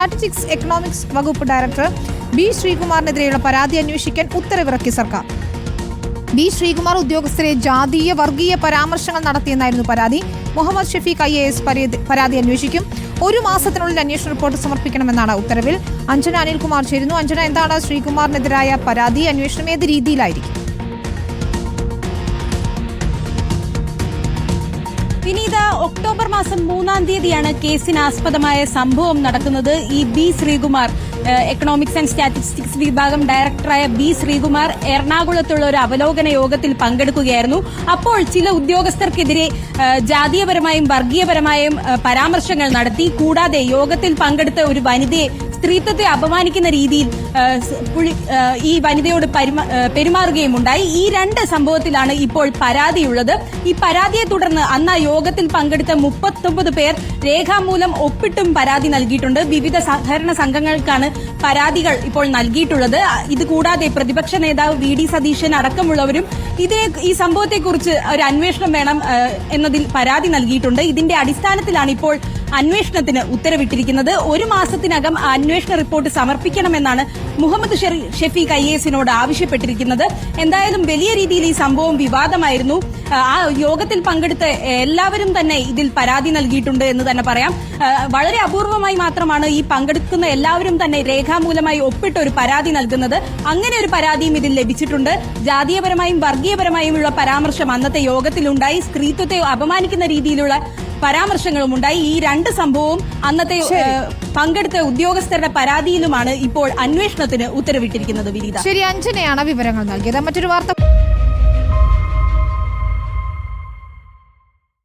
Statistics economics വകുപ്പ് director B ശ്രീകുമാറിനെതിരെയുള്ള പരാതി അന്വേഷിക്കാൻ ഉത്തരവിറക്കി സർക്കാർ. ബി ശ്രീകുമാർ ഉദ്യോഗസ്ഥരെ ജാതീയ വർഗീയ പരാമർശങ്ങൾ നടത്തിയെന്നായിരുന്നു പരാതി. മുഹമ്മദ് ഷഫീഖ് IAS പരാതി അന്വേഷിക്കും. 1 മാസത്തിനുള്ളിൽ അന്വേഷണ റിപ്പോർട്ട് സമർപ്പിക്കണമെന്നാണ് ഉത്തരവിൽ. അഞ്ജന അനിൽകുമാർ ചേരുന്നു. അഞ്ജന, എന്താണ് ശ്രീകുമാറിനെതിരായ പരാതി? അന്വേഷണം ഏത് രീതിയിലായിരിക്കും? വിനീത, ഒക്ടോബർ മാസം 3-ാം തീയതിയാണ് കേസിനാസ്പദമായ സംഭവം നടക്കുന്നത്. ഈ B Sreekumar, economics and statistics വിഭാഗം ഡയറക്ടറായ ബി ശ്രീകുമാർ എറണാകുളത്തുള്ള ഒരു അവലോകന യോഗത്തിൽ പങ്കെടുക്കുകയായിരുന്നു. അപ്പോൾ ചില ഉദ്യോഗസ്ഥർക്കെതിരെ ജാതീയപരമായും വർഗീയപരമായും പരാമർശങ്ങൾ നടത്തി. കൂടാതെ യോഗത്തിൽ പങ്കെടുത്ത ഒരു വനിതയെ സ്ത്രീത്വത്തെ അപമാനിക്കുന്ന രീതിയിൽ ഈ വനിതയോട് പെരുമാറുകയും ഉണ്ടായി. ഈ 2 സംഭവത്തിലാണ് ഇപ്പോൾ പരാതിയുള്ളത്. ഈ പരാതിയെ തുടർന്ന് അന്ന് ആ യോഗത്തിൽ പങ്കെടുത്ത 39 പേർ രേഖാമൂലം ഒപ്പിട്ടും പരാതി നൽകിയിട്ടുണ്ട്. വിവിധ സഹകരണ സംഘങ്ങൾക്കാണ് പരാതികൾ ഇപ്പോൾ നൽകിയിട്ടുള്ളത്. ഇതുകൂടാതെ പ്രതിപക്ഷ നേതാവ് VD സതീശൻ അടക്കമുള്ളവരും ഈ സംഭവത്തെക്കുറിച്ച് ഒരു അന്വേഷണം വേണം എന്നതിൽ പരാതി നൽകിയിട്ടുണ്ട്. ഇതിന്റെ അടിസ്ഥാനത്തിലാണ് ഇപ്പോൾ അന്വേഷണത്തിന് ഉത്തരവിട്ടിരിക്കുന്നത്. 1 മാസത്തിനകം അന്വേഷണ റിപ്പോർട്ട് സമർപ്പിക്കണമെന്നാണ് മുഹമ്മദ് ഷഫീഖ് IASനോട് ആവശ്യപ്പെട്ടിരിക്കുന്നത്. എന്തായാലും വലിയ രീതിയിൽ ഈ സംഭവം വിവാദമായിരുന്നു. ആ യോഗത്തിൽ പങ്കെടുത്ത എല്ലാവരും തന്നെ ഇതിൽ പരാതി നൽകിയിട്ടുണ്ട് എന്ന് തന്നെ പറയാം. വളരെ അപൂർവമായി മാത്രമാണ് ഈ പങ്കെടുക്കുന്ന എല്ലാവരും തന്നെ രേഖാമൂലമായി ഒപ്പിട്ട് ഒരു പരാതി നൽകുന്നത്. അങ്ങനെ ഒരു പരാതിയും ഇതിൽ ലഭിച്ചിട്ടുണ്ട്. ജാതീയപരമായും വർഗീയപരമായുമുള്ള പരാമർശം അന്നത്തെ യോഗത്തിലുണ്ടായി. സ്ത്രീത്വത്തെ അപമാനിക്കുന്ന രീതിയിലുള്ള പരാമർശങ്ങളും ഉണ്ടായി. ഈ 2 സംഭവവും അന്നത്തെ പങ്കെടുത്ത ഉദ്യോഗസ്ഥരുടെ പരാതിയിലുമാണ് ഇപ്പോൾ അന്വേഷണത്തിന് ഉത്തരവിട്ടിരിക്കുന്നത്. വിനീത, ശരി, അഞ്ജനയാണ് വിവരങ്ങൾ നൽകിയത്. മറ്റൊരു വാർത്ത